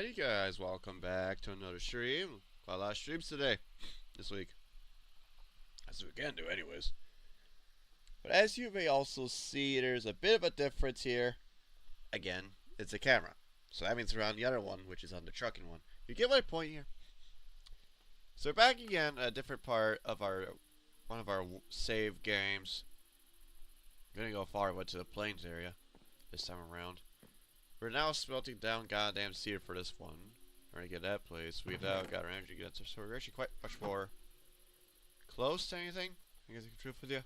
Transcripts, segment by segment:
Hey guys, welcome back to another stream. Quite a lot of streams today, this week. As we can do anyways. But as you may also see, there's a bit of a difference here. Again, it's a camera. So that means we're on the other one, which is on the trucking one. You get my point here? So we're back again at a different part of one of our save games. I'm gonna go far away to the plains area this time around. We're now smelting down goddamn cedar for this one. We're gonna get that place. We've now got our energy against us, so we're actually quite much more close to anything. I guess I can truth with you.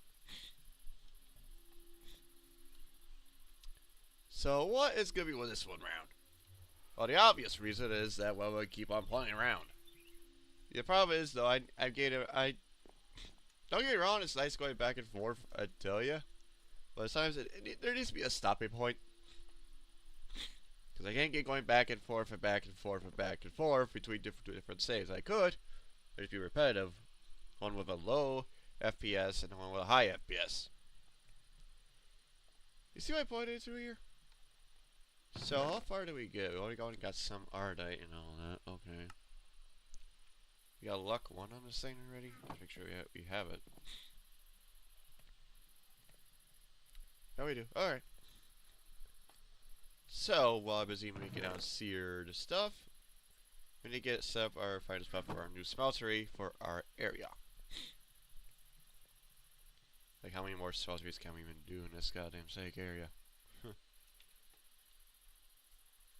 So what is gonna be with this one round? Well, the obvious reason is that we keep on playing around. The problem is though, I don't get me wrong, it's nice going back and forth. I tell you, but sometimes there needs to be a stopping point. Because I can't get going back and forth and back and forth and back and forth between different saves. I could, but it'd be repetitive. One with a low FPS and one with a high FPS. You see my point through here? So how far do we get? We only got some Ardite and all that. Okay. We got luck 1 on this thing already? Let's make sure we have it. No, we do. Alright. So, while I'm busy making out seared stuff, we need to get set up our final spot for our new smeltery for our area. Like, how many more smelteries can we even do in this goddamn sake area?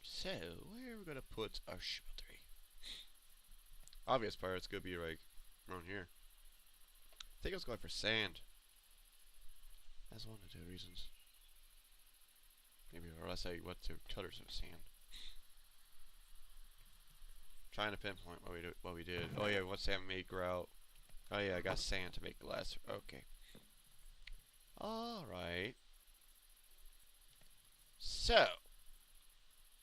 So, where are we gonna put our smeltery? Obvious part, it's gonna be like around here. I think I was going for sand. That's one of the 2 reasons. Maybe, or else I went to colors of sand. Trying to pinpoint what we did. Oh yeah, what sand made grout. Oh yeah, I got sand to make glass. Okay. Alright. So,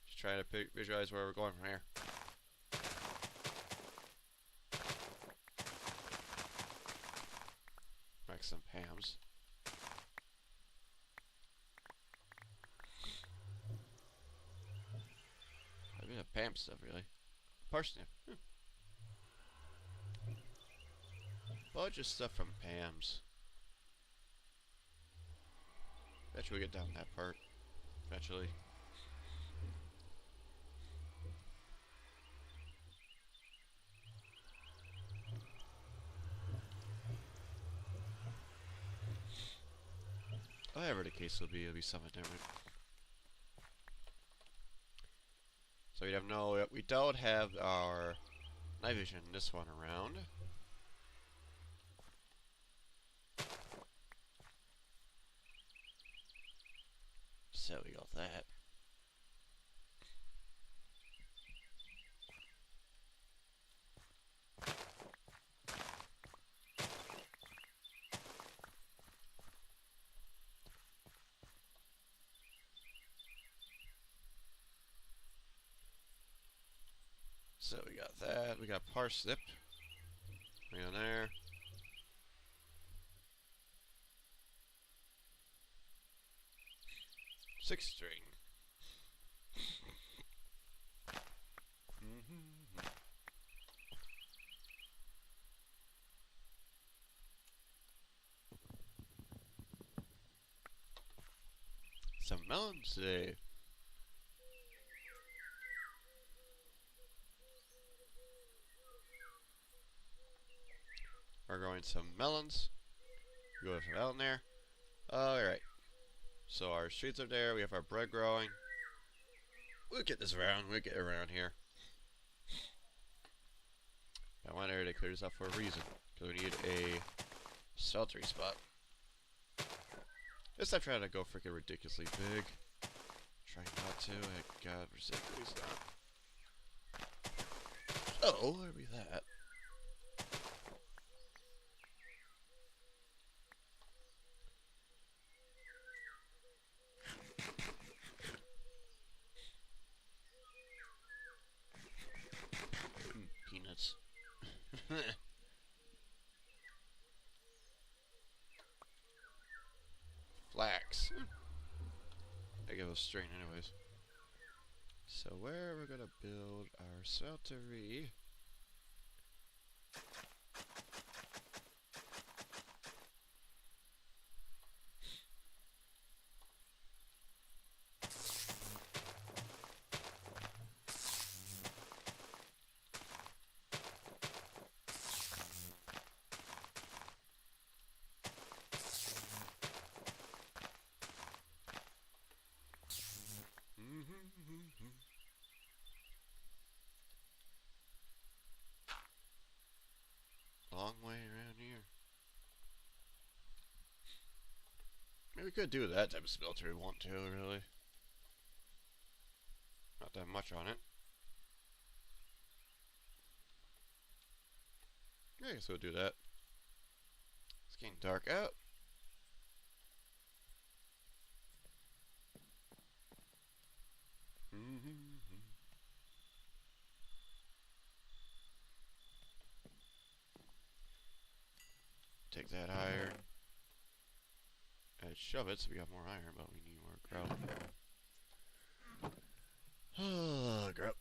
just trying to visualize where we're going from here. Make some Pams. A bit of Pam stuff, really. Parsnip. Bunch of stuff from Pam's. Eventually we get down that part. Eventually. Whatever the case will be, it'll be something different. So we don't have our night vision this one around. So we got that. So we got that. We got parsnip. Right on there. Six string. Some melons today. We're growing some melons. Go with some melon there. Alright. So our streets are there. We have our bread growing. We'll get this around. We'll get around here. I want area to clear this up for a reason. Because we need a smeltery spot. This time trying to go freaking ridiculously big. Trying not to. God, ridiculously not. Oh, where be that? Peanuts. Flax. I give a strain anyways. So where we're gonna build our smeltery? Long way around here. Maybe we could do that type of smelter we want to, really. Not that much on it. Yeah, I guess we'll do that. It's getting dark out. Take that iron. And shove it so we got more iron, but we need more grout. Grout.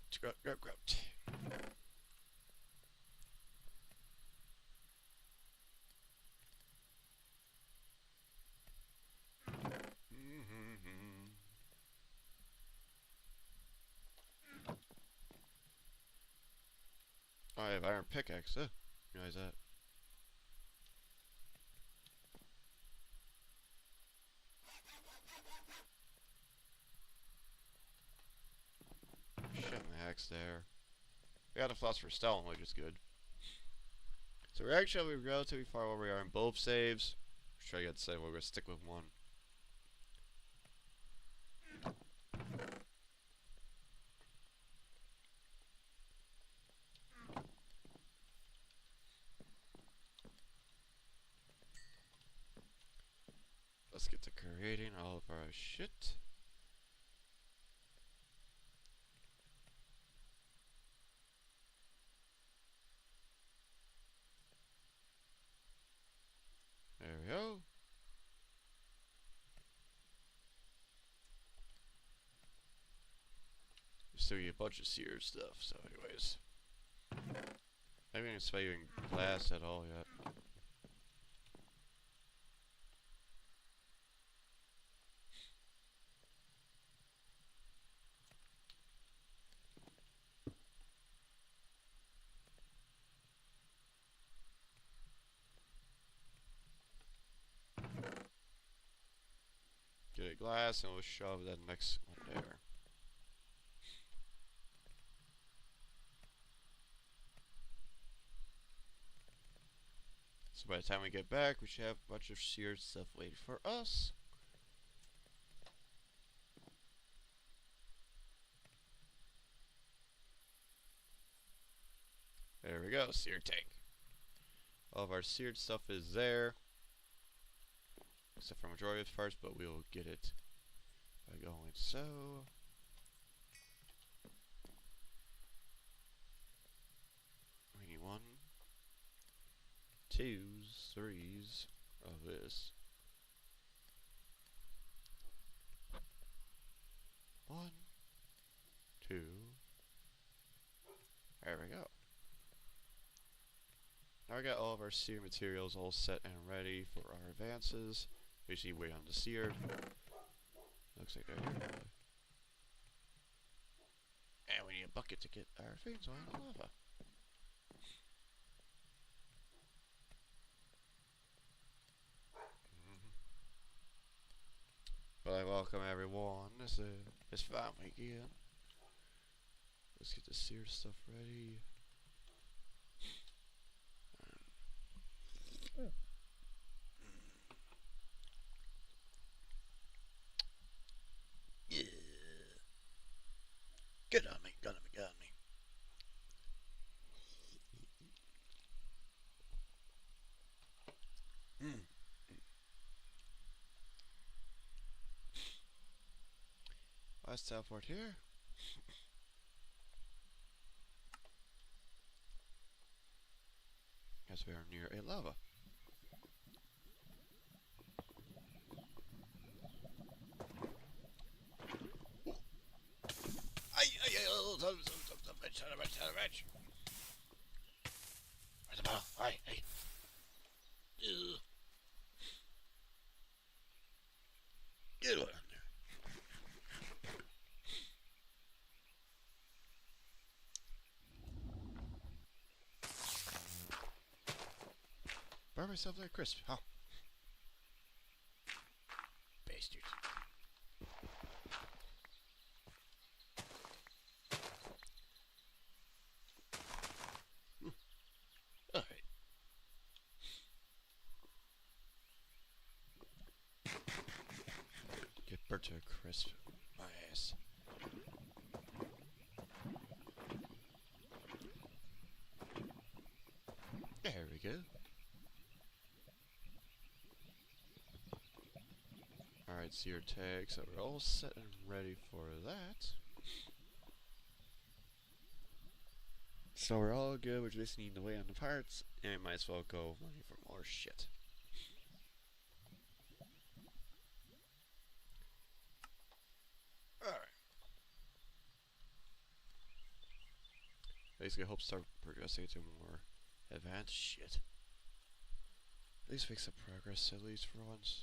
Oh, I have iron pickaxe. Realize that. Shut my axe there. We got a philosopher's stone, which is good. So we're actually relatively far where we are in both saves. Try to get to save. We're gonna stick with one. Let's get to creating all of our shit. There we go. Still get a bunch of seared stuff, so anyways. I haven't even spelled you in glass at all yet. Get a glass and we'll shove that next one there. So by the time we get back, we should have a bunch of seared stuff waiting for us. There we go, seared tank. All of our seared stuff is there. Except for majority of it first, but we'll get it by going so. We need 1, 2, 3s of this. 1, 2. There we go. Now we got all of our seared materials all set and ready for our advances. We see wait on the seared. Looks like they're here. And we need a bucket to get our things on the lava. But I welcome everyone. It's fun weekend. Let's get the seared stuff ready. Yeah. Get on me, got me. Let's teleport here. Guess we are near a lava. bitch, son of a bitch, son of a bitch. Where's the bottle? Hey, hey. Ugh. Get on there. Burn myself like a crisp. How? Bastards. Alright. Get burnt to a crisp. My ass. There we go. Alright, so your tag, so we're all set and ready for that. So we're all good, we're just needing to wait on the parts, and we might as well go looking for more shit. Alright. Basically, I hope start progressing to more advanced shit. At least make some progress, at least for once.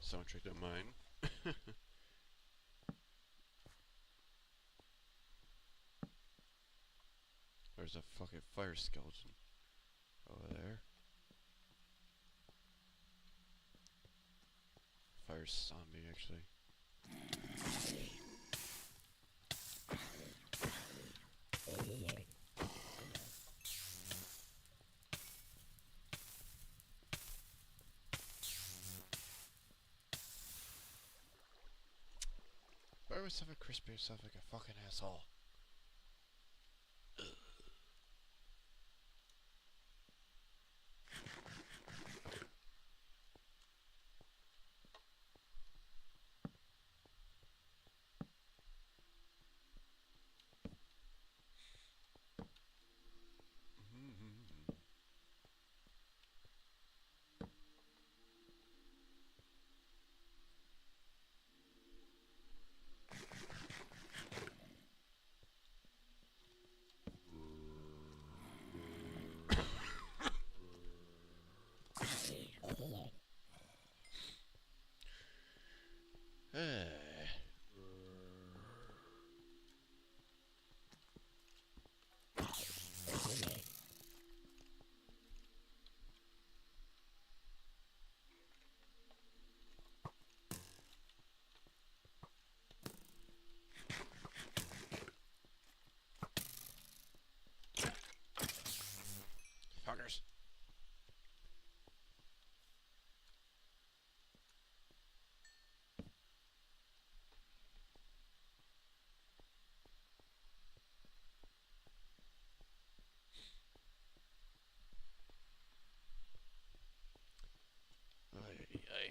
Someone tricked at mine. There's a fucking fire skeleton over there. Fire zombie, actually. Burn myself a crispy yourself like a fucking asshole. Fuckers. Ay, ay.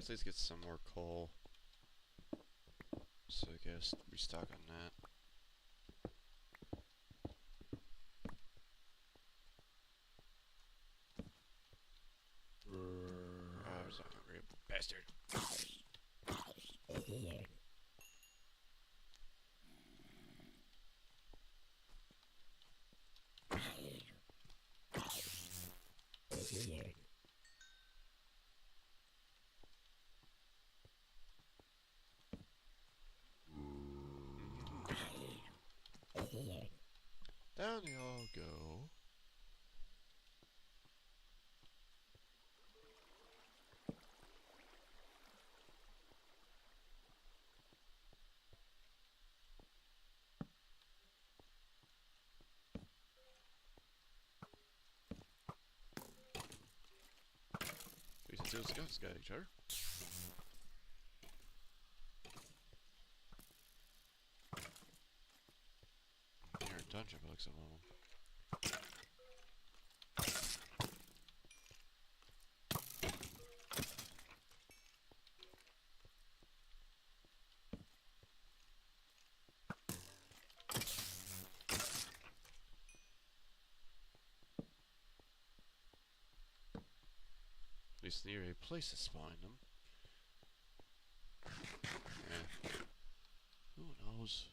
Let's get some more coal. So I guess restock on that. I was not hungry, bastard. Down they all go. We can still scout each other. You're a dungeon by some of them. At least near a place to spawn them. Yeah. Who knows?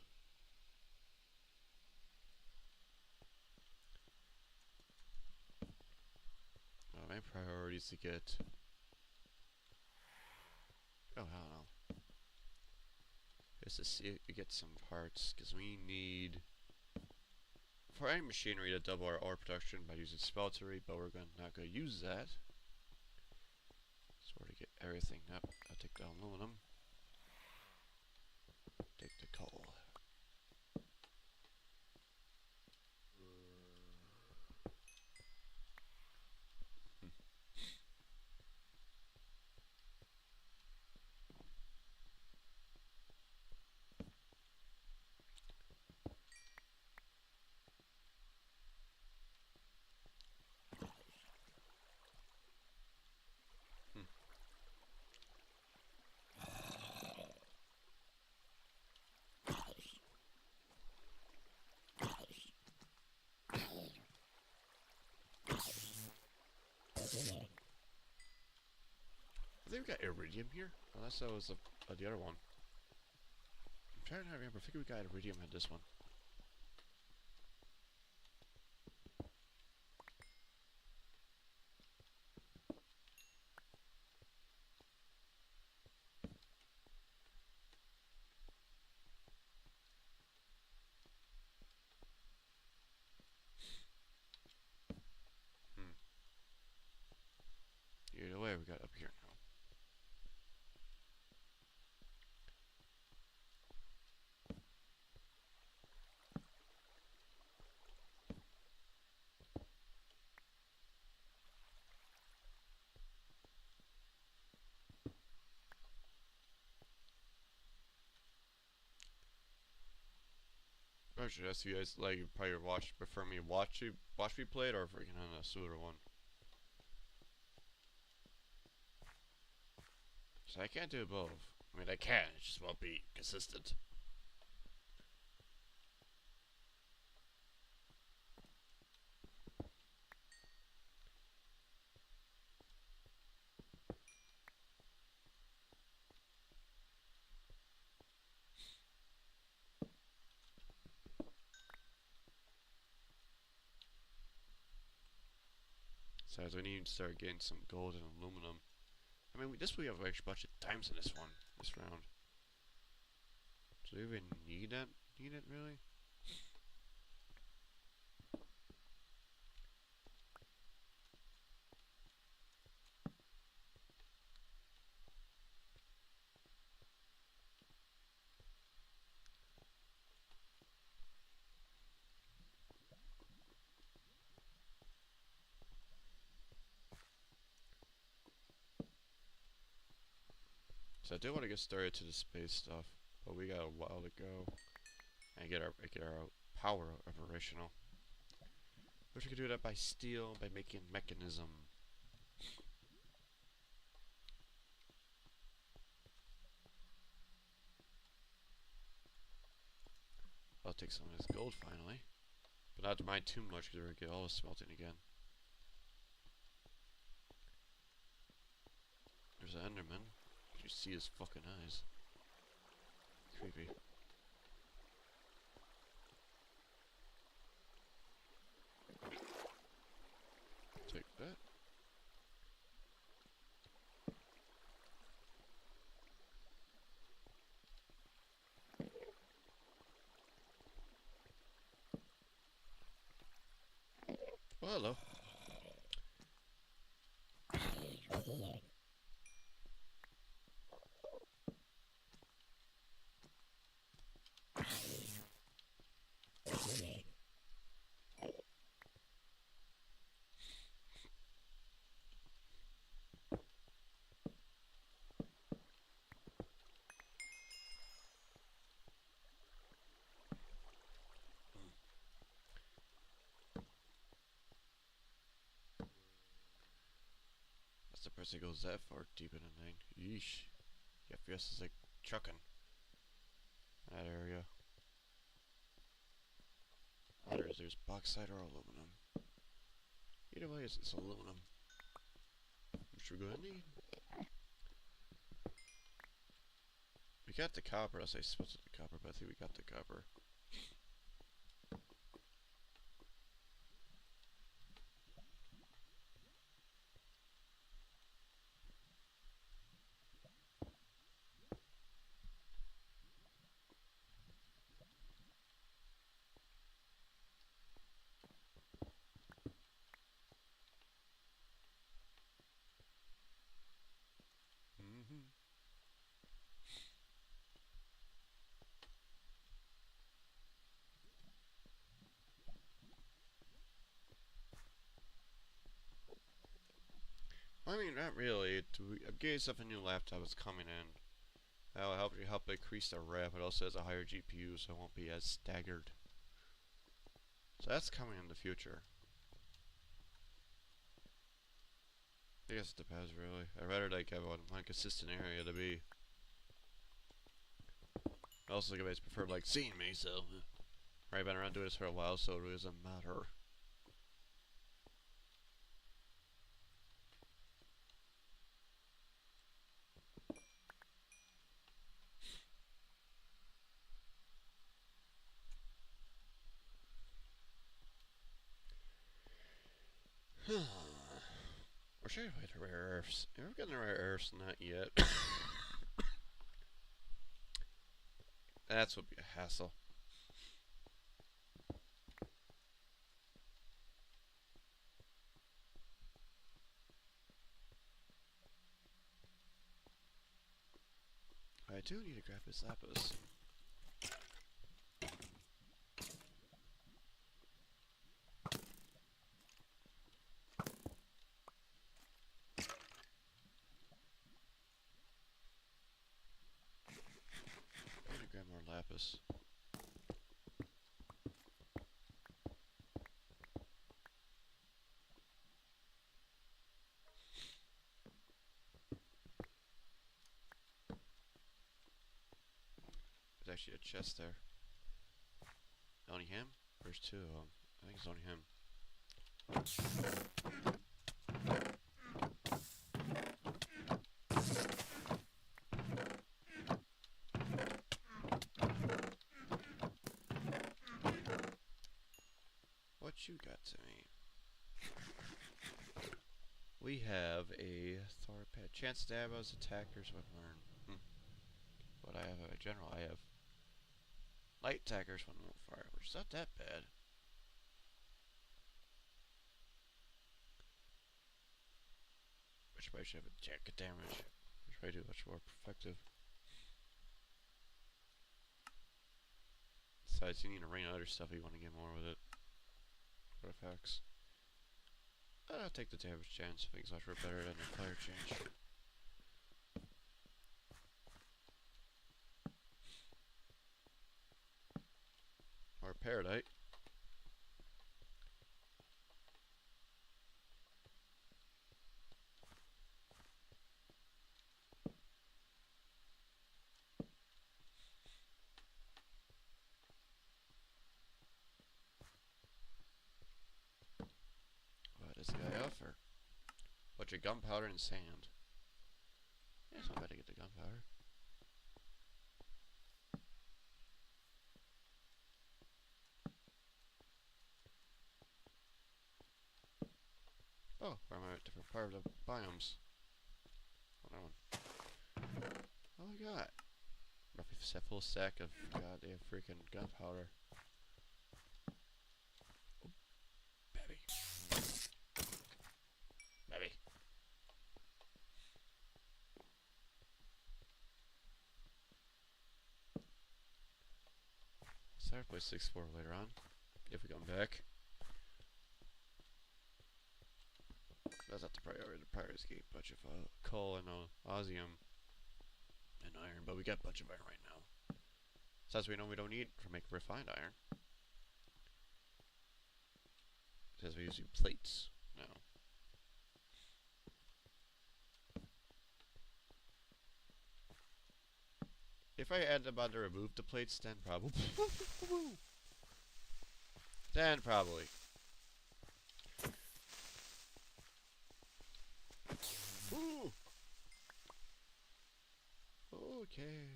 My priority is to get. Oh, hell no. Is to see if we get some parts, because we need. For any machinery to double our ore production by using speltery, but we're not going to use that. So to get everything up, I'll take the aluminum. Take the coal. I think we got iridium here, unless that was the other one. I'm trying to remember. I think we got iridium at this one. Either way, we got up here now. I should ask you guys, like, probably prefer me watch me play it or freaking on a Suda one. So I can't do both. I mean, I can, it just won't be consistent. So as we need to start getting some gold and aluminum. I mean, we have actually a bunch of diamonds in this round. Do we even need it? Need it really? So I do want to get started to the space stuff, but we got a while to go and get our power operational. Wish we could do that by steel, by making mechanism. I'll take some of this gold finally, but not to mine too much because we're gonna get all the smelting again. There's an Enderman. You see his fucking eyes. Creepy. Take that. hello. That's the person who goes that far deep in a thing. Yeesh. Yeah, FPS is like trucking. That area. There's bauxite or aluminum. Either way, it's aluminum. Which we're going to need. We got the copper. I say supposed to the copper, but I think we got the copper. Mm-hmm. I mean, not really. I'm getting stuff a new laptop is coming in. That'll help increase the RAM. It also has a higher GPU, so it won't be as staggered. So that's coming in the future. I guess it depends, really. I'd rather like have one consistent area to be. I also think everybody's prefer like seeing me, so I've been around doing this for a while, so it really doesn't matter. Or should I wait for rare earths? We're getting the rare earths, not yet. That's would be a hassle. I do need a graphis lapis. I need to grab more lapis. There's actually a chest there. Only him? There's two of them. I think it's only him. What you got to me? We have a Thorped. Chance to have us attackers when learn. But I have a general. I have light attackers when won't fire, which is not that bad. Which probably should have a jacket damage. Which probably do much more effective. Besides, you need to rain other stuff if you want to get more with it. Artifacts. I'll take the damage chance. Things much better than the fire change. Or Paradite. What does the guy offer? Bunch of gunpowder and sand. Yeah, it's not bad to get the gunpowder. Oh, where am I at different part of the biomes? Another one. Oh my god. Roughly a full stack of goddamn freaking gunpowder. Oh, baby. start, play 6-4 later on, if we come back. That's not the priority. The priority is getting a bunch of coal and osmium and iron, but we got a bunch of iron right now. So as we know, we don't need for making refined iron. Because we're using plates now. If I had about to remove the plates, then probably. Then probably. Ooh. Okay.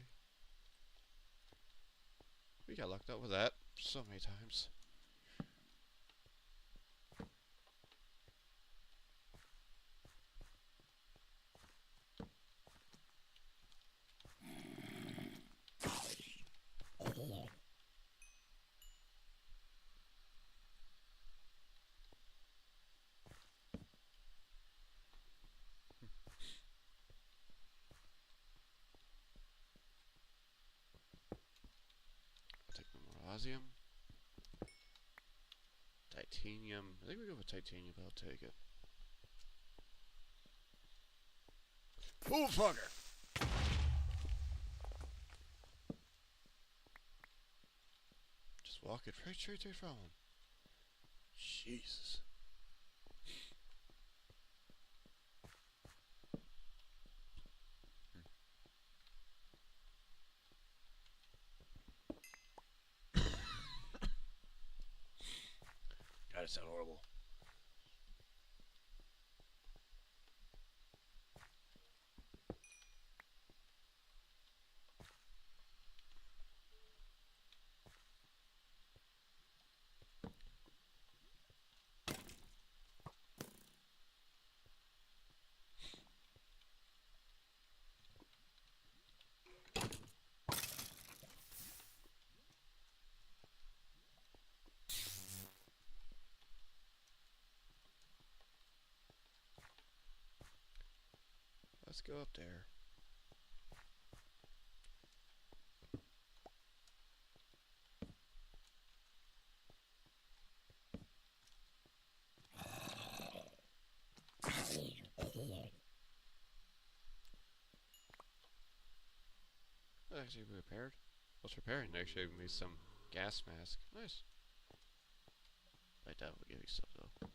We got locked up with that so many times. I'll take the Morosium. Titanium. I think we go with titanium, but I'll take it. Oh, fucker! Just walk it right straight from him. Jesus. God, it sounds horrible. Let's go up there. Actually repaired. What's repairing? Actually gave me some gas mask. Nice. I doubt we'll give you stuff though.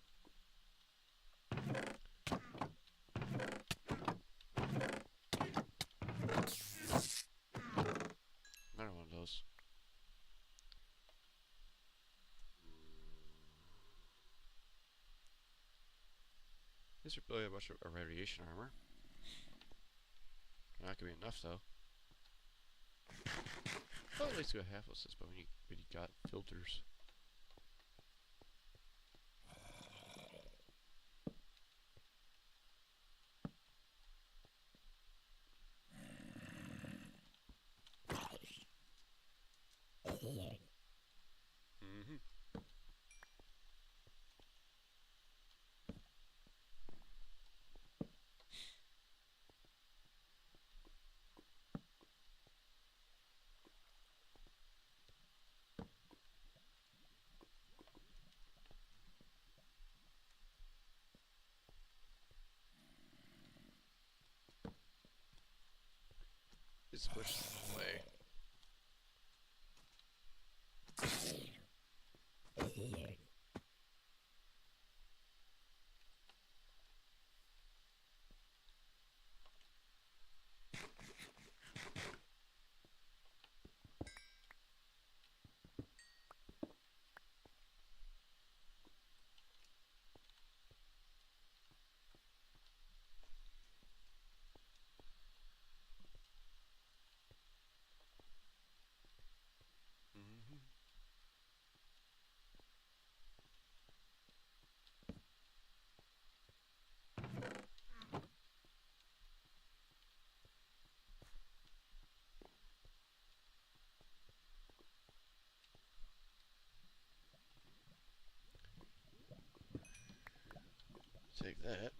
Another one of those. These are really a bunch of radiation armor. Not gonna be enough though. Well, at least we got half of this, but we got filters. Mm-hmm. It's pushed away. Mm-hmm. Take that.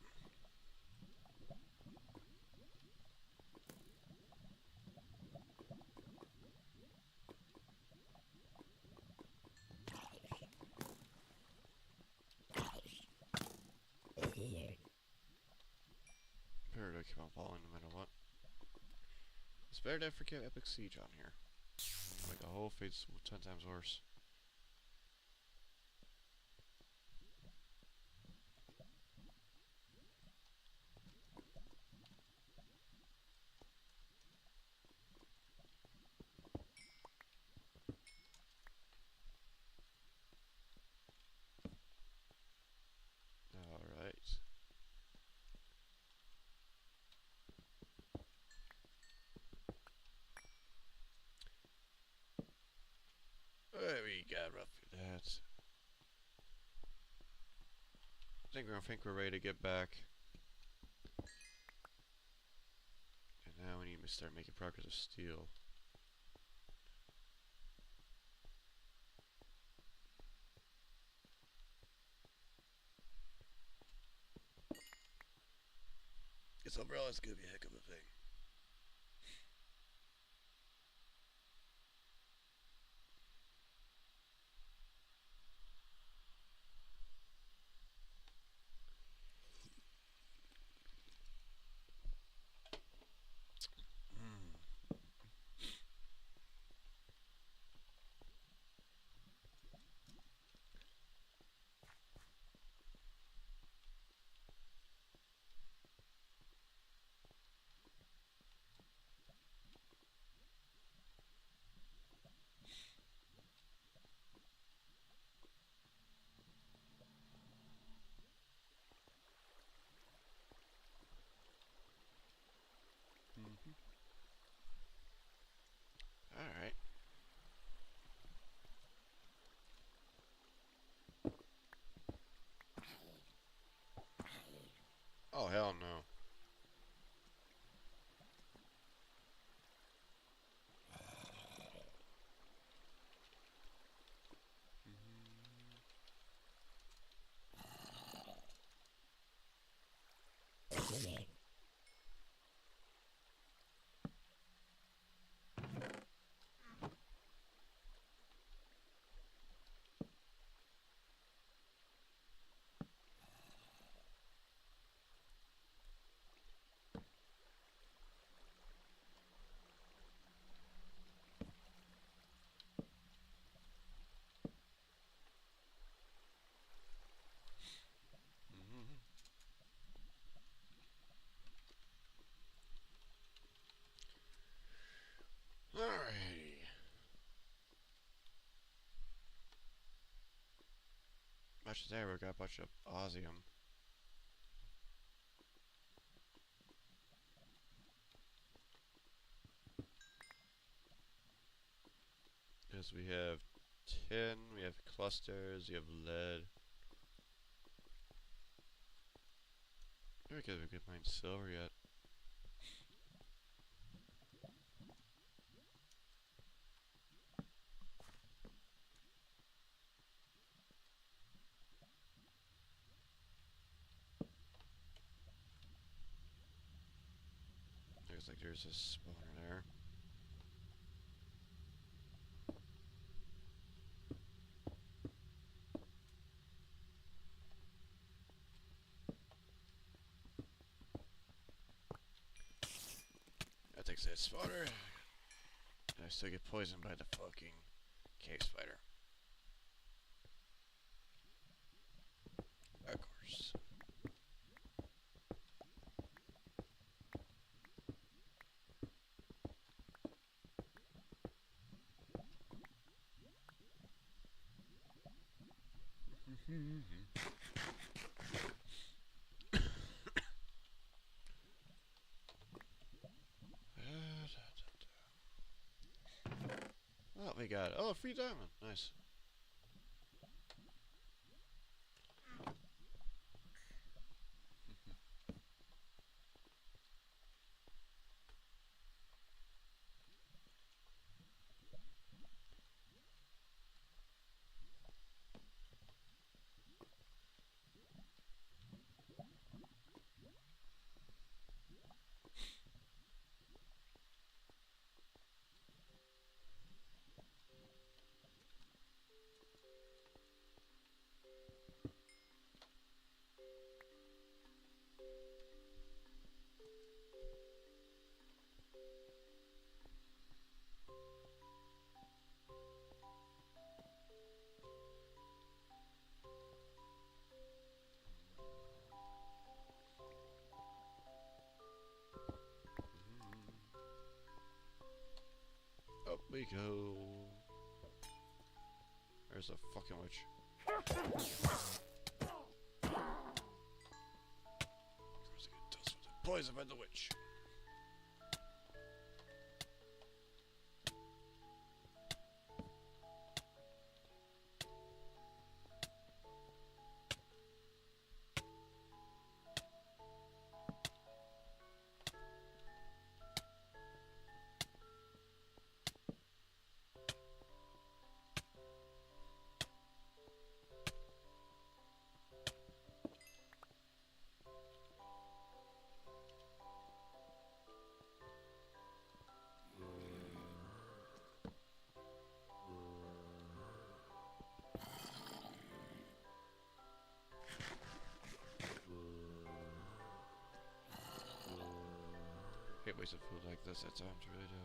Or do I keep on falling no matter what? It's better to forget Epic Siege on here. Like the whole fate's 10 times worse. Alright. There we got roughly that. I think we're ready to get back. And now we need to start making progress with steel. This umbrella is gonna be a heck of a thing. Alright. Oh, hell no. Alrighty. Much as ever, got a bunch of Osium. Yes, we have tin, we have clusters, we have lead. Because we could mine silver yet. Looks like there's a spawner there. That takes that spawner. And I still get poisoned by the fucking cave spider. Of course. Oh, we got a free diamond. Nice. we go. There's a fucking witch. Poison by the witch. Hate wasting food like this at times, really do.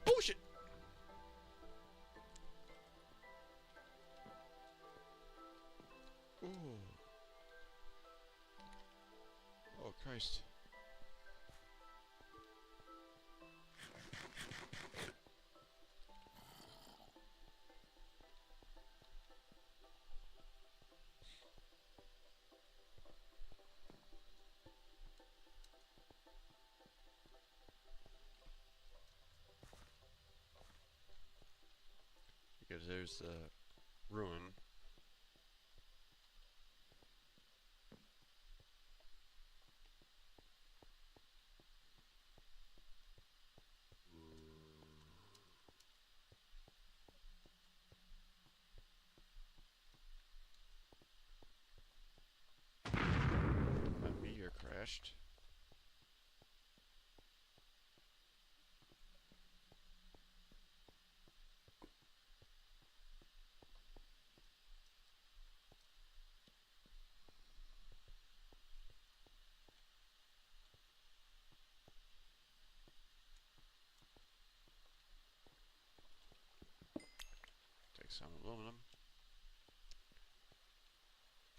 Bullshit! Ooh. Oh, Christ. Because there's the ruin. A meteor crashed. Take some aluminum.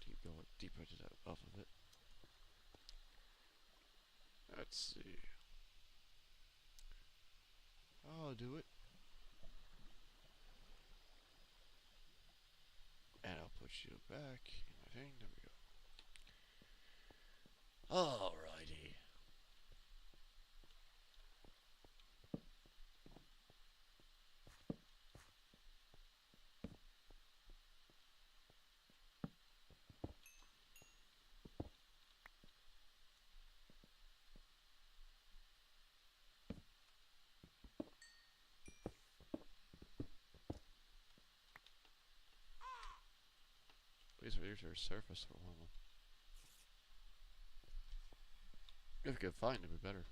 Keep going deeper to that off of it. Let's see. I'll do it. And I'll put you back in my thing. There we go. Alrighty. Please reduce your surface for one. If you could find it, it'd be better.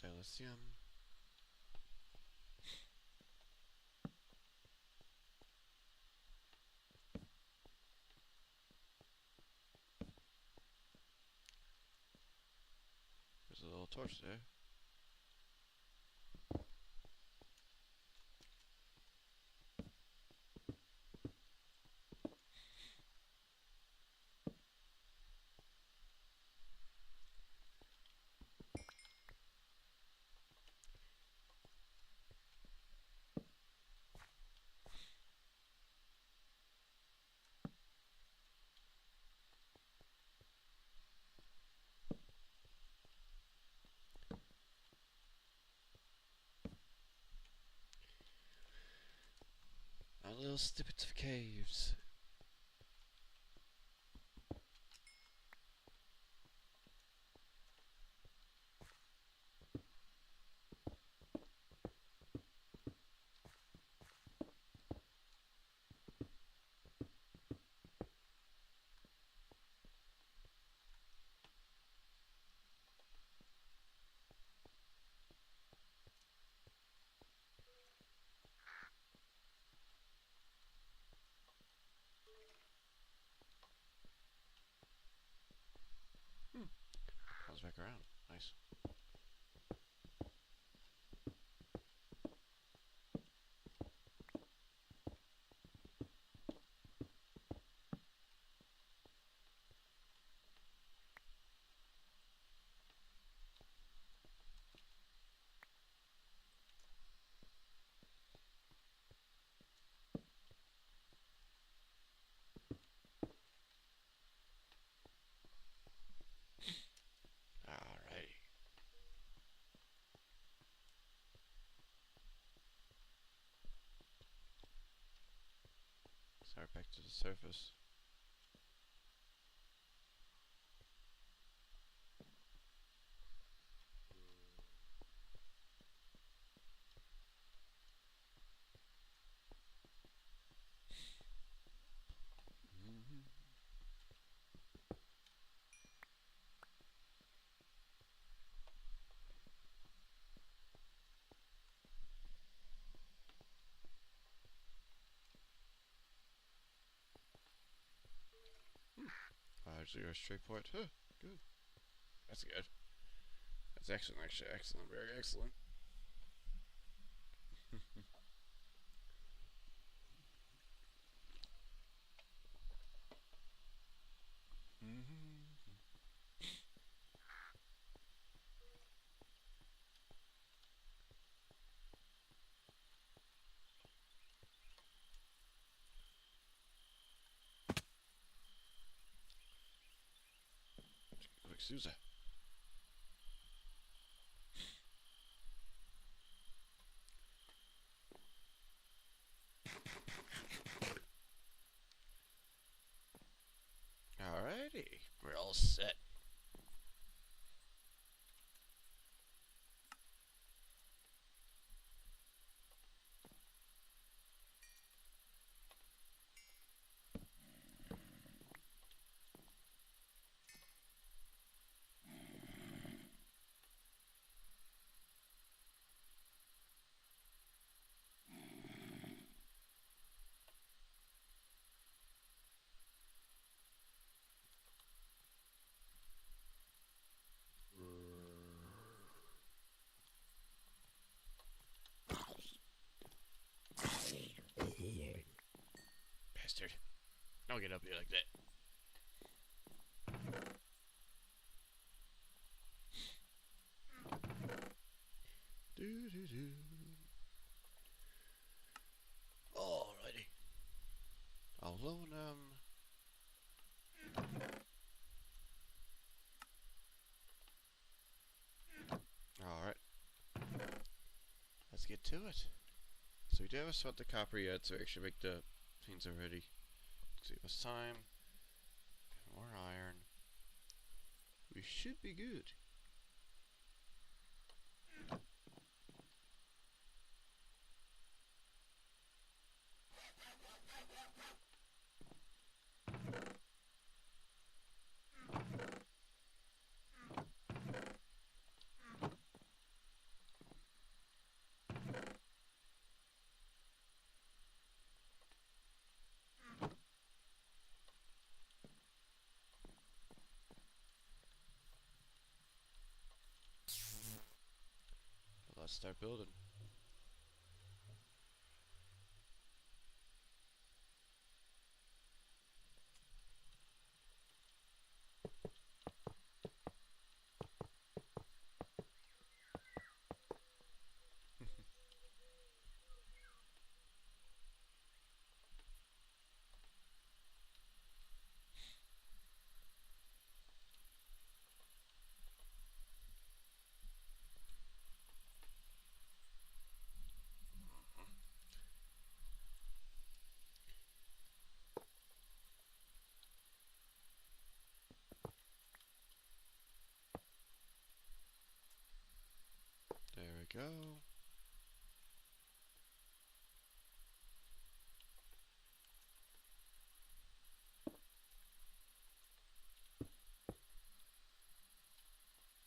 Dilithium. little torch there. Our little snippets of caves. Comes back around. Nice. Alrighty. Start back to the surface. Zero straight point. Huh, good. That's good. That's excellent, actually. Excellent. Very excellent. Quick, Sousa. Alrighty. We're all set. Bastard. Don't get up here like that. Do. Alrighty. Aluminum. Alright. Let's get to it. So we haven't sweat the copper yet, so we actually make the things already. Save us time. More iron. We should be good. start building. There we go.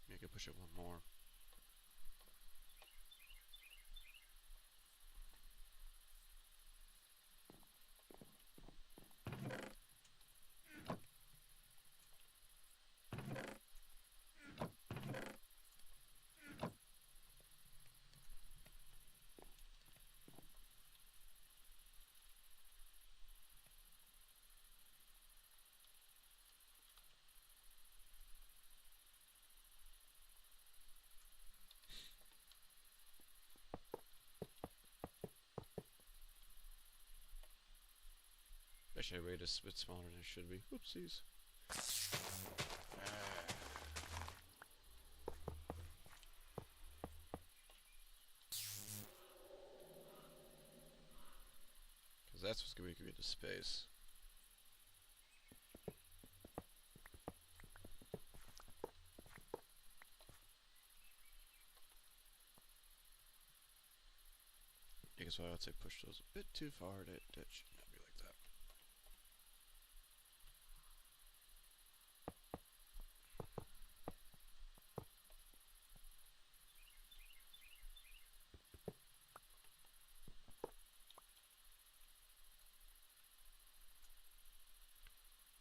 Maybe I can push it one more. Actually, I rated a bit smaller than it should be. Whoopsies. Because that's what's going to give me the space. I guess what I would say push those a bit too far. That should not be like that.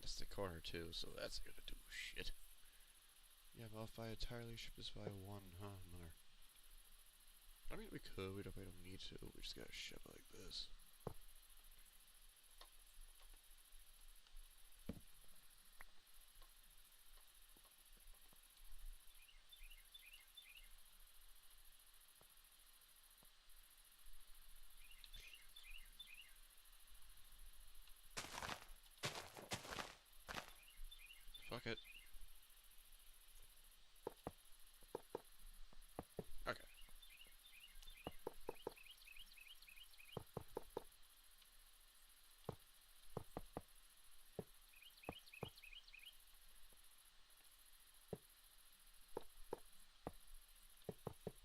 That's the corner too, so that's gonna do shit. Yeah, well, if I entirely ship this by one, huh, mother. I mean, we could, we don't need to, we just gotta ship it like this. Fuck it. Okay.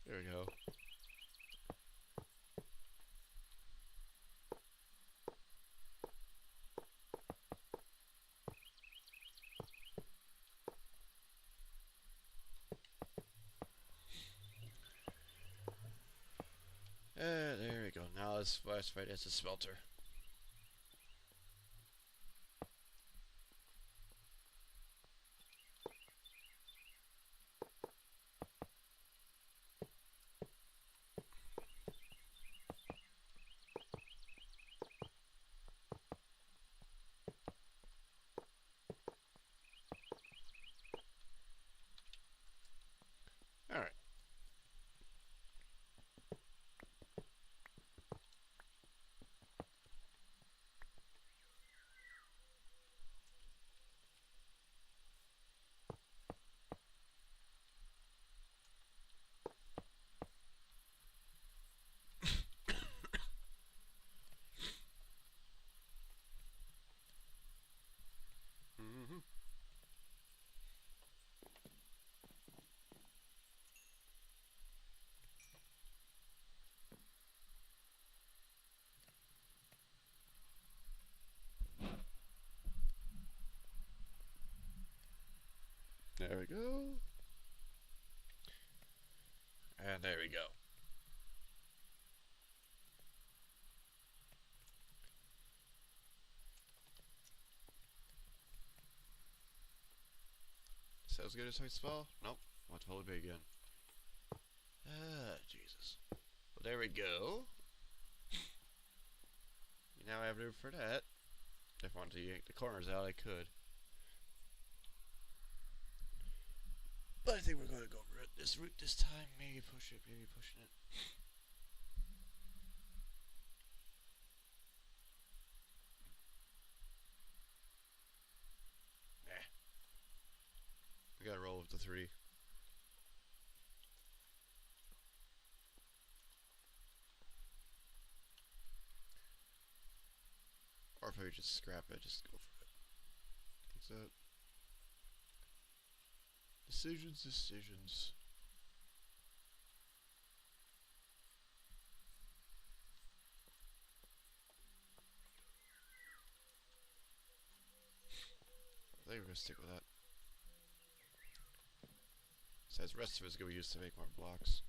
There we go. There we go. Now let's fight as a smelter. Alright. Mm-hmm. There we go. And there we go. Is that as good as I spell? Nope. Want to hold it big again. Ah, Jesus. Well, there we go. You now have room for that. If I wanted to yank the corners out, I could. But I think we're going to go this route this time. Maybe push it, maybe pushing it. Nah. We gotta roll with the 3. Or if we just scrap it, just go for it. What's that? Decisions. I think we're gonna stick with that. Besides, the rest of it's gonna be used to make more blocks.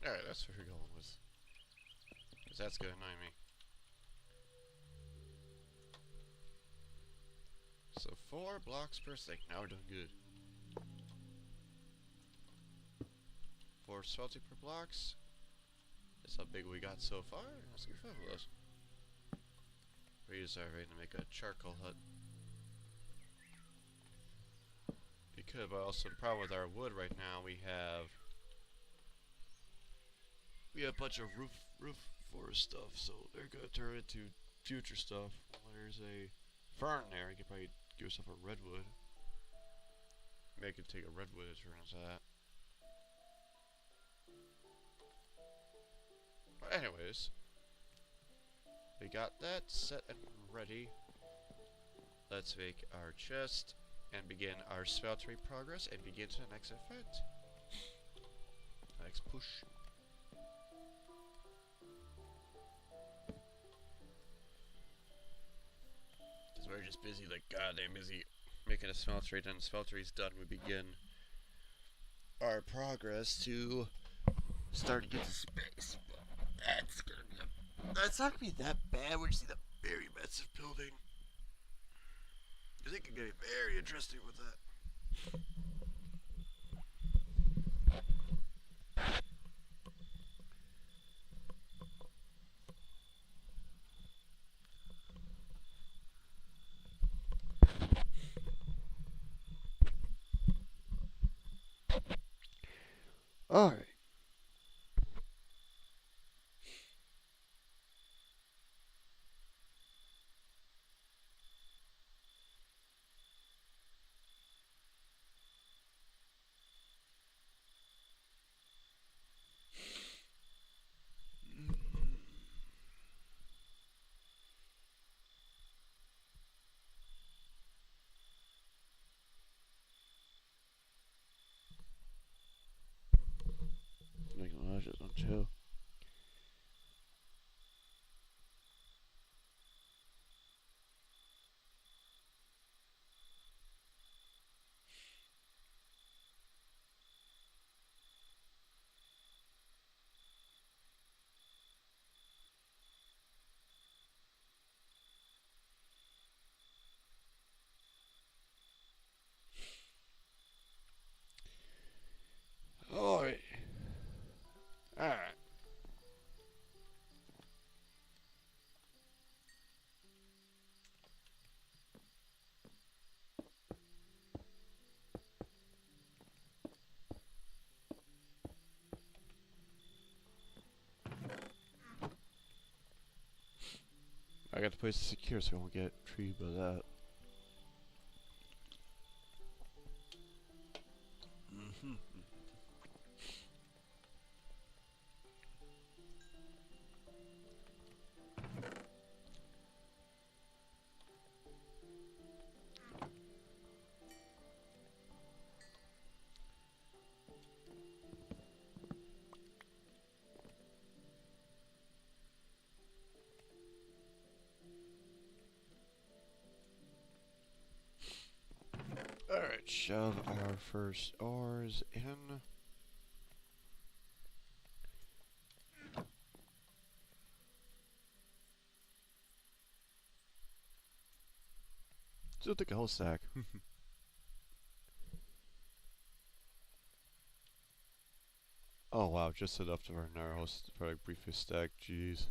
Alright, that's what we're going with. Because that's gonna annoy me. So 4 blocks per second. Now we're doing good. 4 smelting per blocks. That's how big we got so far. Let's get fun with us. We just are ready to make a charcoal hut. We could, but also the problem with our wood right now, we have a bunch of roof forest stuff, so they're gonna turn into future stuff. Well, there's a fern there. You could probably give yourself a redwood. Maybe I could take a redwood and turn into that. But anyways, we got that set and ready. Let's make our chest and begin our smeltery progress and begin to the next event. Next push. Because we're just busy, like goddamn busy, making a smeltery. Then the smeltery's done, we begin our progress to start to get to space. That's gonna be that's not gonna be that bad when you see the very massive building. I think it could get very interesting with that. Alright. I got the place secure so I won't get treated by that. Mm-hmm. Alright, shove our first ores in. Still took a whole stack. Oh wow, just enough to run our whole product briefly stack, jeez.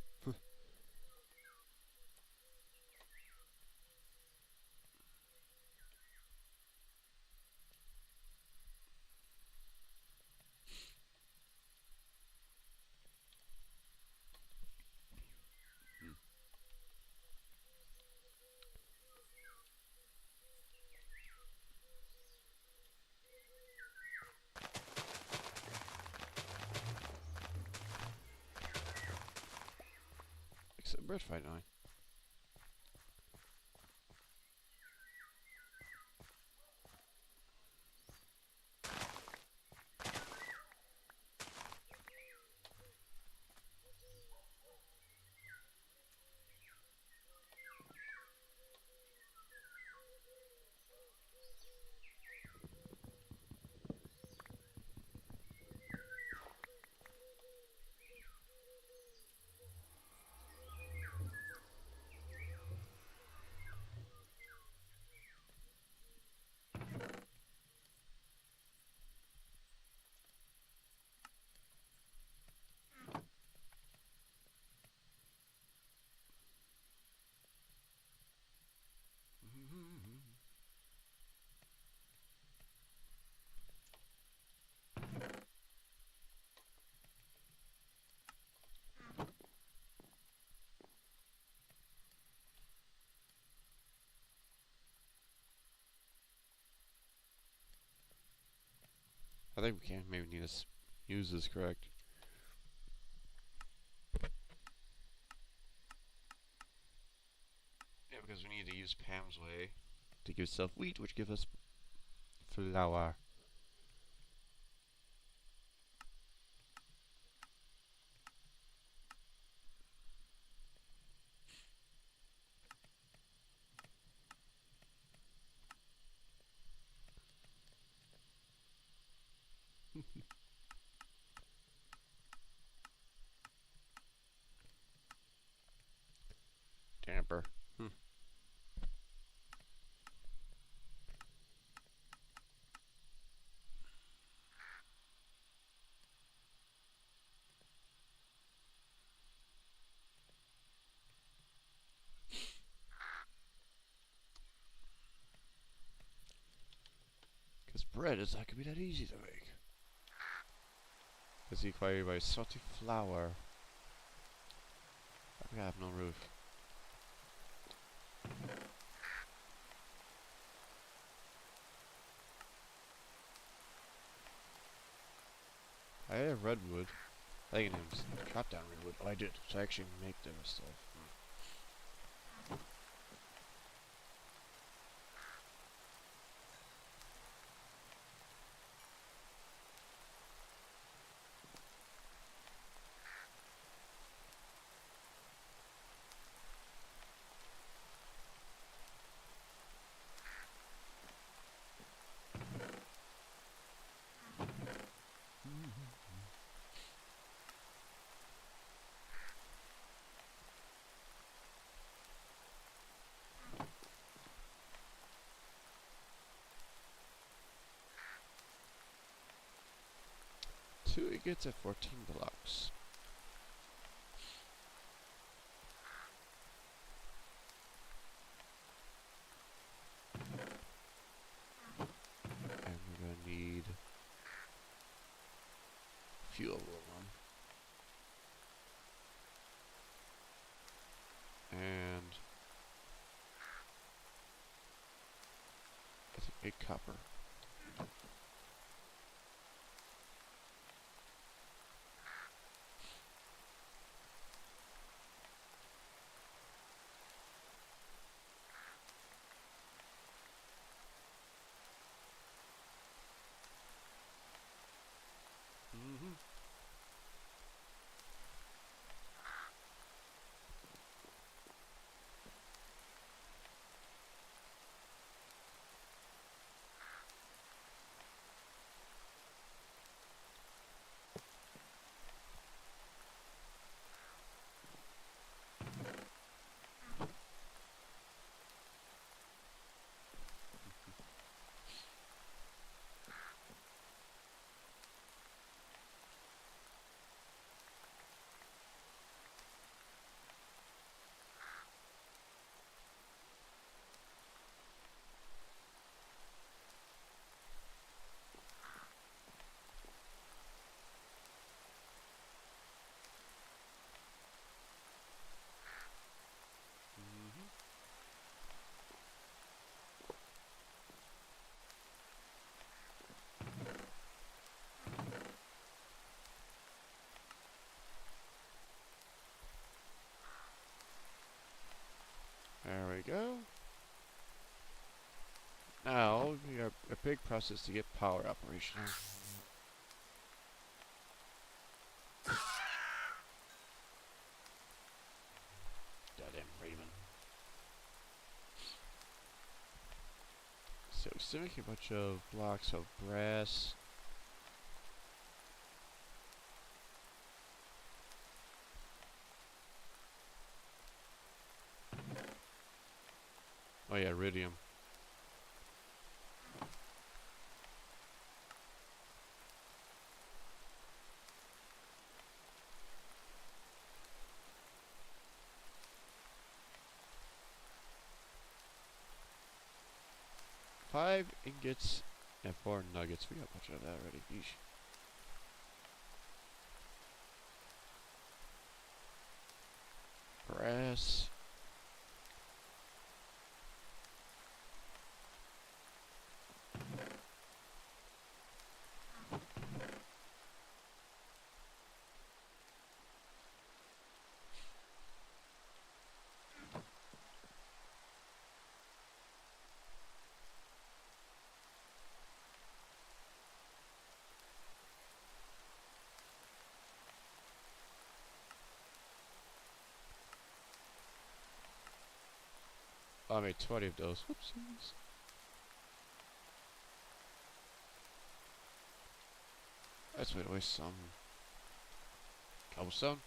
Except bread fight now. I think we can maybe need to use this correct. Yeah, because we need to use Pam's way to give self wheat, which gives us flour. Damper. Because bread is not going to be that easy to make. Because acquired by salty flour. I have no roof. I have redwood. I think it's chop down redwood. Oh, I did. To actually make them stuff. Two it gets at 14 blocks. And we're gonna need fuel one. And 8 copper. Mm-hmm. Mm-hmm. There we go. Now, we got a big process to get power operational. Goddamn Raven. So, still making a bunch of blocks of brass. Oh yeah, iridium. Five ingots and 4 nuggets. We got a bunch of that already. Yeesh. Brass. Oh, I made 20 of those. Whoopsies. That's way to waste some cobblestone.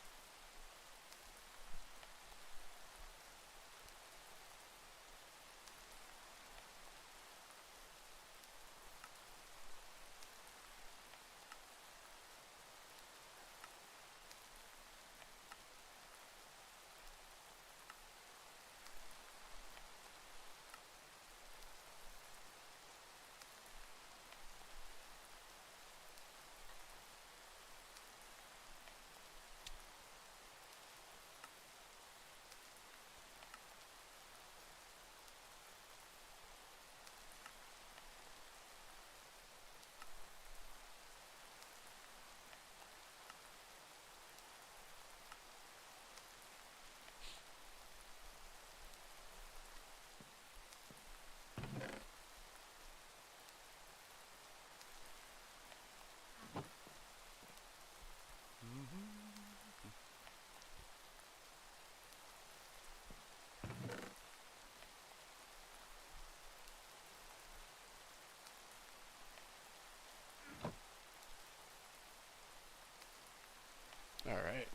Alright.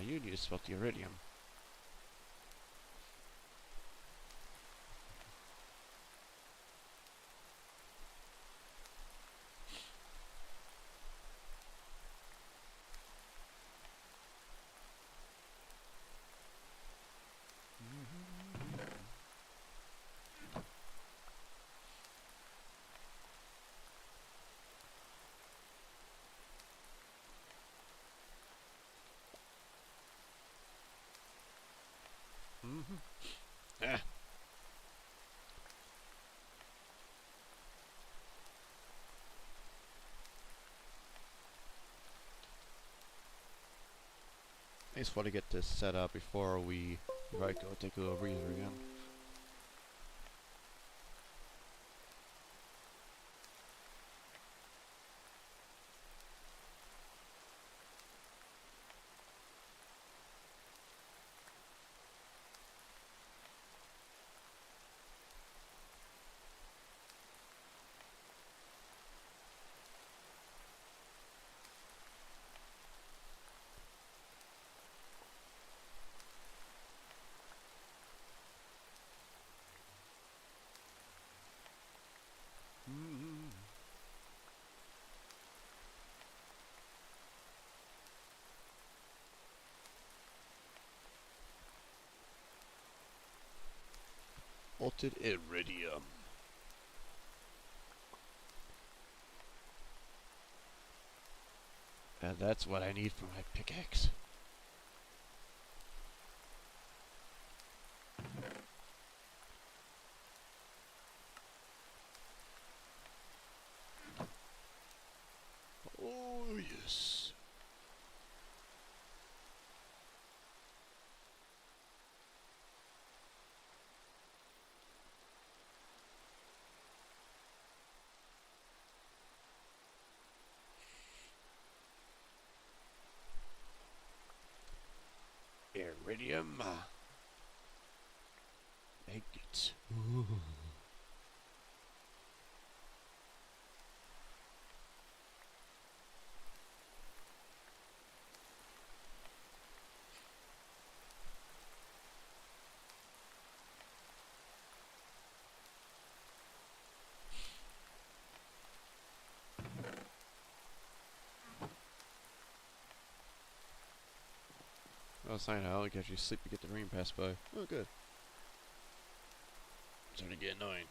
You need to smelt the iridium. Ah. I just want to get this set up before we go take a little breather again. Molten iridium. And that's what I need for my pickaxe. Oh, yes. Iridium. Magnet. Ooh. Oh, it's not. I'll get you sleep to get the rain pass by. Oh, good. It's starting to get annoying.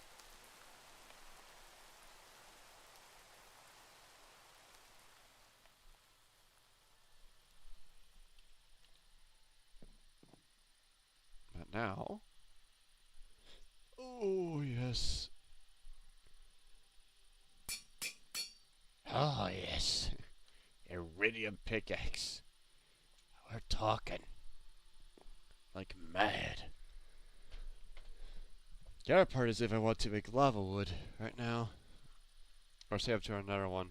But now. Oh, yes. Oh, yes. Iridium pickaxe. We're talking. Like mad. The other part is if I want to make lava wood right now. Or save up to another one.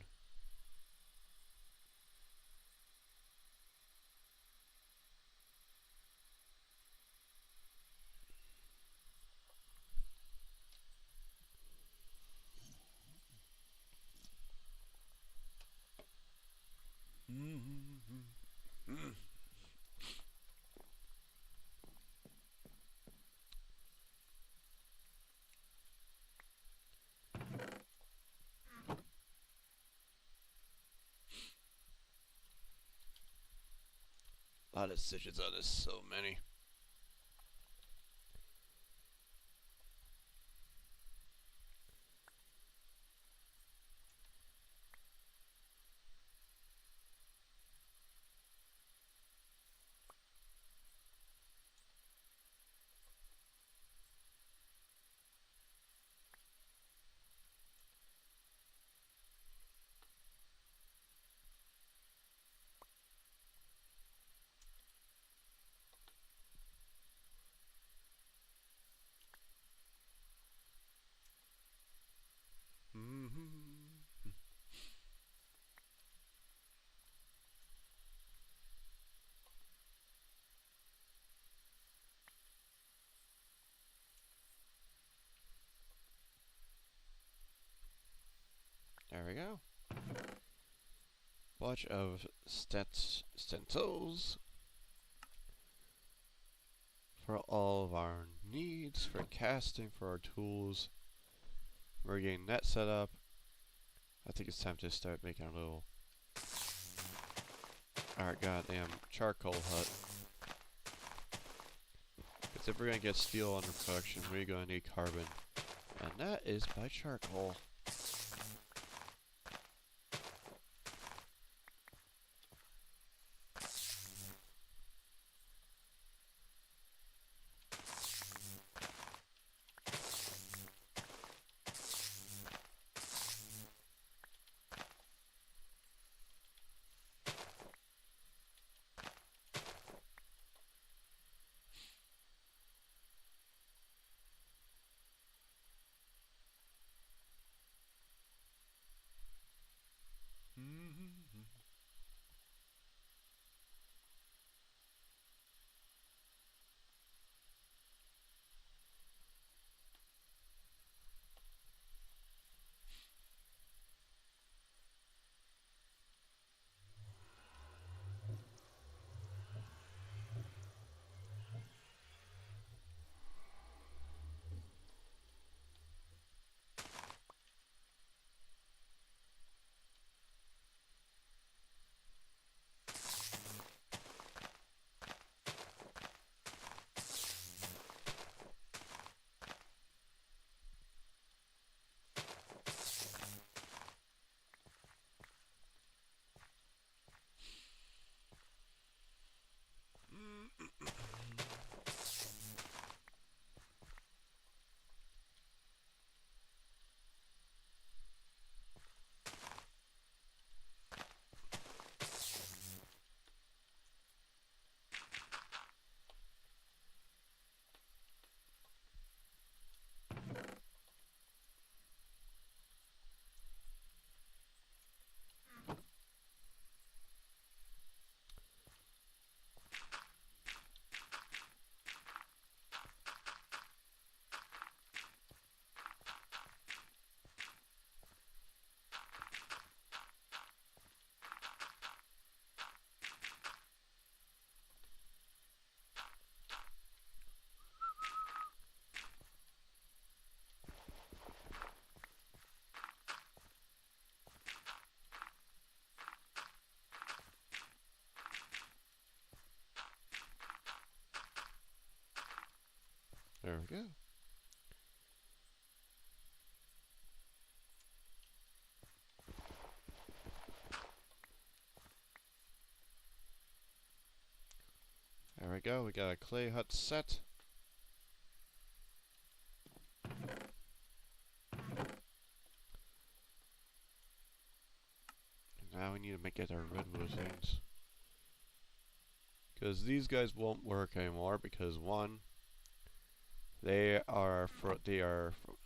A lot of decisions on this, so many. There we go. Bunch of stencils for all of our needs, for casting, for our tools. We're getting that set up. I think it's time to start making a little our goddamn charcoal hut. Because if we're gonna get steel under production, we're gonna need carbon. And that is by charcoal. There we go. There we go. We got a clay hut set. Now we need to get our redwood things. Because these guys won't work anymore because one, they are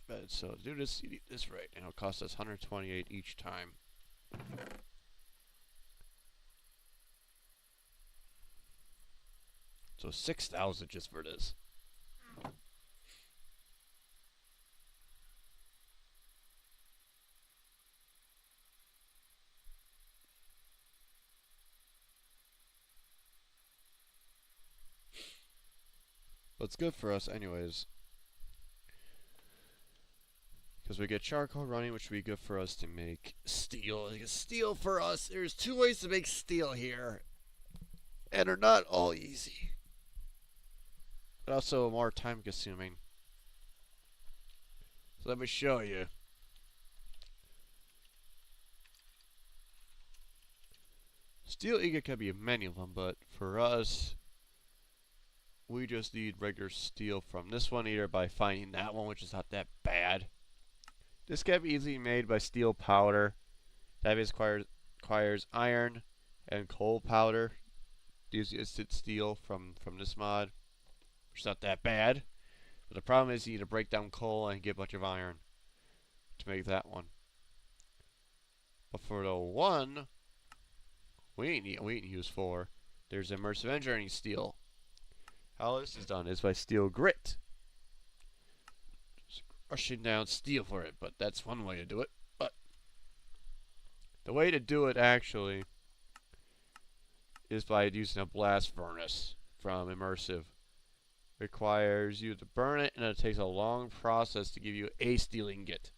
bed. So to do this, you need this right, and it'll cost us 128 each time. So 6,000 just for this. But it's good for us anyways. Because we get charcoal running, which would be good for us to make steel. Because steel for us, there's two ways to make steel here. And they're not all easy. But also more time consuming. So let me show you. Steel ingot can be many of them, but for us, we just need regular steel from this one either by finding that one, which is not that bad. This can be easily made by steel powder. That requires iron and coal powder. Use instant steel from this mod, which is not that bad. But the problem is you need to break down coal and get a bunch of iron to make that one. But for the one we ain't use for, there's immersive engineering steel. How this is done is by steel grit. Just crushing down steel for it, but that's one way to do it. But the way to do it actually is by using a blast furnace from immersive. Requires you to burn it, and it takes a long process to give you a steel ingot.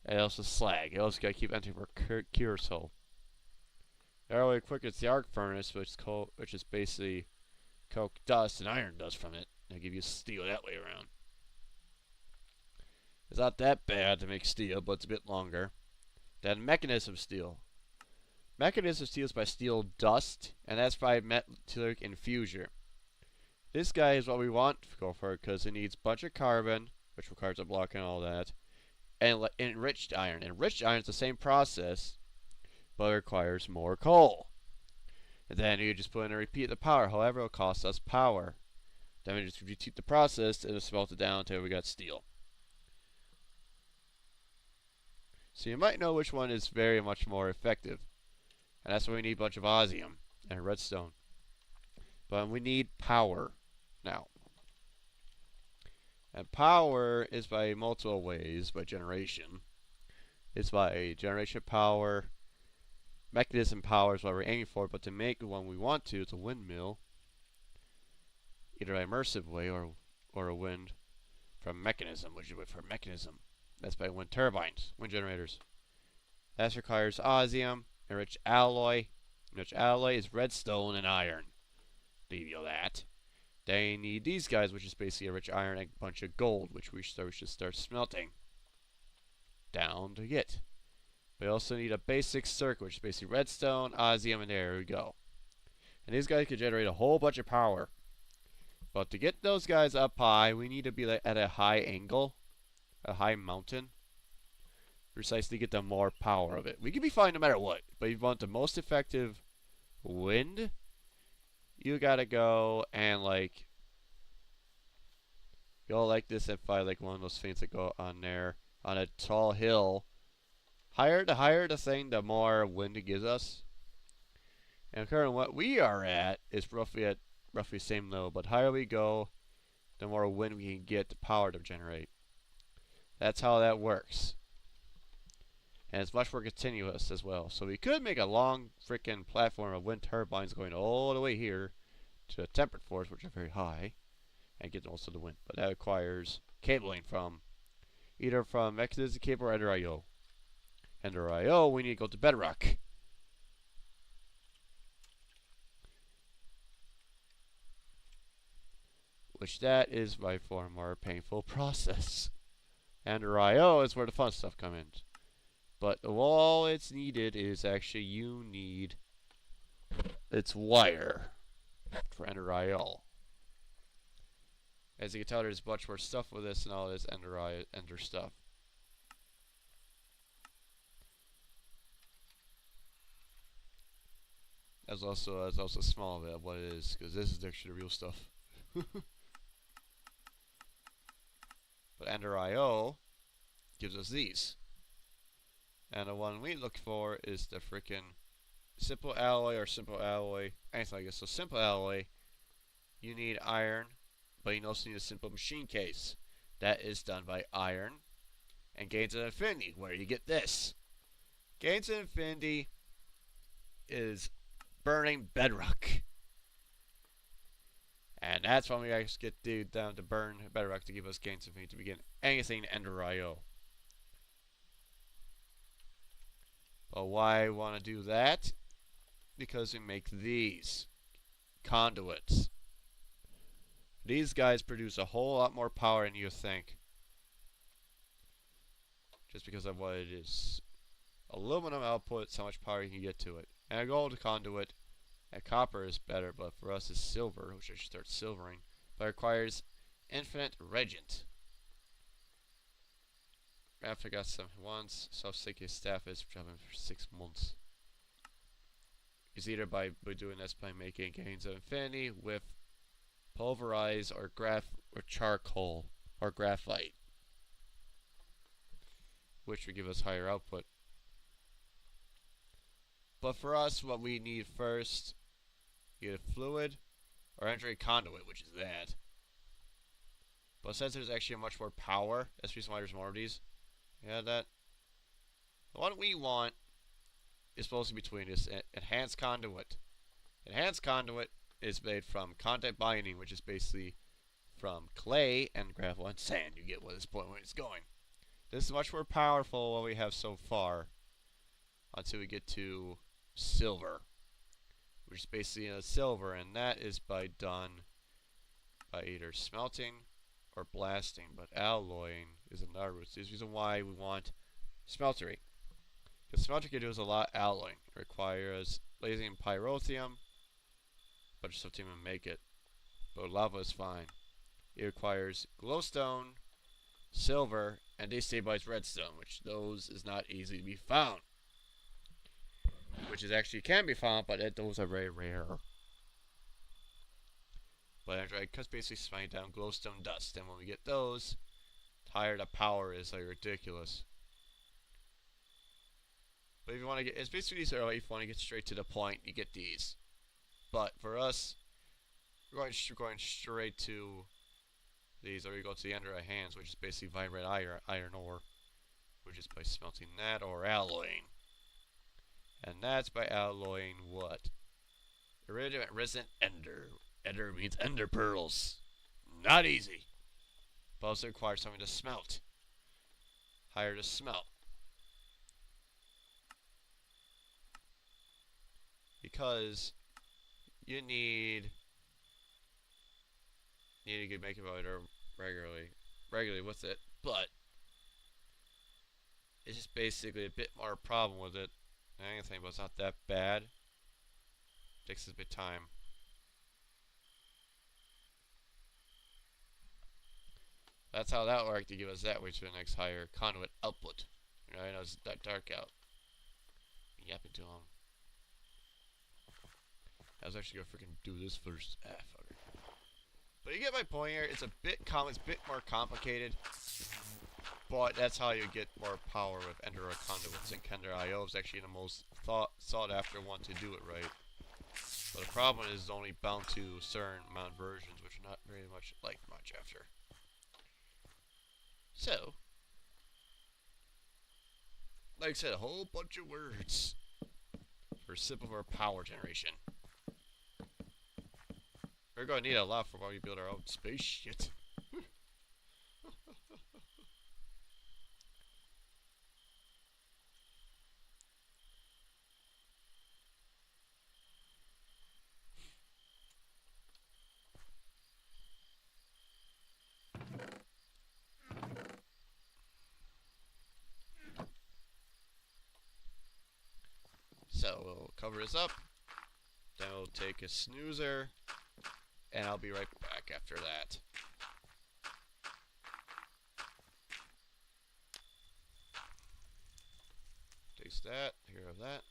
And also slag. You also gotta keep entering for curacao. The other way quick is the arc furnace, which is basically coke dust and iron dust from it. They'll give you steel that way around. It's not that bad to make steel, but it's a bit longer. Then mechanism steel. Mechanism steel is by steel dust, and that's by metallic infuser. This guy is what we want to go for because it needs a bunch of carbon, which requires a block and all that, and enriched iron. Enriched iron is the same process, but it requires more coal. And then you just put in and repeat the power. However, it'll cost us power. Then we just repeat the process and smelt it down until we got steel. So you might know which one is very much more effective. And that's why we need a bunch of osmium and redstone. But we need power now. And power is by multiple ways, by generation. It's by generation power. Mechanism power is what we're aiming for, but to make the one we want to, it's a windmill. Either an immersive way or a wind from mechanism, which is for mechanism. That's by wind turbines, wind generators. That requires osmium, enriched alloy. Enriched alloy is redstone and iron. Leave you that. They need these guys, which is basically a rich iron and a bunch of gold, which we should start smelting down to get. We also need a basic circuit, which is basically redstone, osmium, and there we go. And these guys can generate a whole bunch of power. But to get those guys up high, we need to be at a high angle, a high mountain, precisely to get the more power of it. We can be fine no matter what, but if you want the most effective wind, you gotta go and go like this and find like one of those things that go on there on a tall hill. The higher the thing, the more wind it gives us. And currently what we are at is roughly same level, but higher we go, the more wind we can get the power to generate. That's how that works. And it's much more continuous as well. So we could make a long freaking platform of wind turbines going all the way here to the temperate forests, which are very high, and get most of the wind. But that requires cabling from either from Mechanism Cable or Ender.io. Ender.io, we need to go to Bedrock. which that is by far more painful process. Ender IO is where the fun stuff comes in. But all it's needed is actually you need its wire for Ender IO. As you can tell, there's much more stuff with this and all this Ender stuff. That's also small bit of what it is, because this is actually the real stuff. But Ender IO gives us these. And the one we look for is the freaking simple alloy or simple alloy, anything like this. So simple alloy, you need iron, but you also need a simple machine case. That is done by iron. And Gains of Infinity, where you get this. Gains of Infinity is burning bedrock. And that's when we actually get down to burn bedrock to give us Gains of Infinity to begin anything Ender IO. But why I want to do that? Because we make these conduits. These guys produce a whole lot more power than you think. Just because of what it is. Aluminum output, so much power you can get to it. And a gold conduit, and copper is better, but for us it's silver, which I should start silvering. But it requires infinite regent. I forgot some once, so sick his staff is traveling for 6 months. It's either by doing this by making Gains of Infinity with pulverized or charcoal or graphite, which would give us higher output. But for us, what we need first, either fluid or enter a conduit, which is that. But since there's actually much more power, that's the reason why there's more of these. Yeah, that. The one we want is supposed to be between this enhanced conduit. Enhanced conduit is made from contact binding, which is basically from clay and gravel and sand. You get what this point when it's going. This is much more powerful than what we have so far, until we get to silver, which is basically silver, and that is done by either smelting or blasting, but alloying is another route. This is the reason why we want smeltery. Because smeltery can do a lot of alloying. It requires lasing pyrotheum, but just have to even make it. But lava is fine. It requires glowstone, silver, and destabilized redstone, which those is not easy to be found. Which is actually can be found, but those are very rare. But I just basically smiting down glowstone dust, and when we get those, higher the power is like ridiculous. But if you want to get, it's basically these early. If you want to get straight to the point, you get these. But for us, we're going straight to these, or you go to the end of our hands, which is basically vibrate iron ore, which is by smelting that or alloying. And that's by alloying what? Iridium resin ender. Ender means ender pearls. Not easy. But also requires something to smelt. Higher to smelt. Because you need to make it regularly with it, but it's just basically a bit more problem with it than anything, but it's not that bad. Takes a bit of time. That's how that worked to give us that way to the next higher conduit output. You know, I know it's that dark out. Yapping too long. I was actually gonna freaking do this first. Ah, fucker. But you get my point here. It's a bit it's a bit more complicated. But that's how you get more power with Ender conduits, and Ender IO is actually the most sought after one to do it right. But the problem is it's only bound to certain amount of versions, which are not very much liked much after. So, like I said, a whole bunch of words for simple for power generation. We're going to need a lot for while we build our own space shit. So we'll cover this up. Then we'll take a snoozer. And I'll be right back after that. Taste that. Here of that.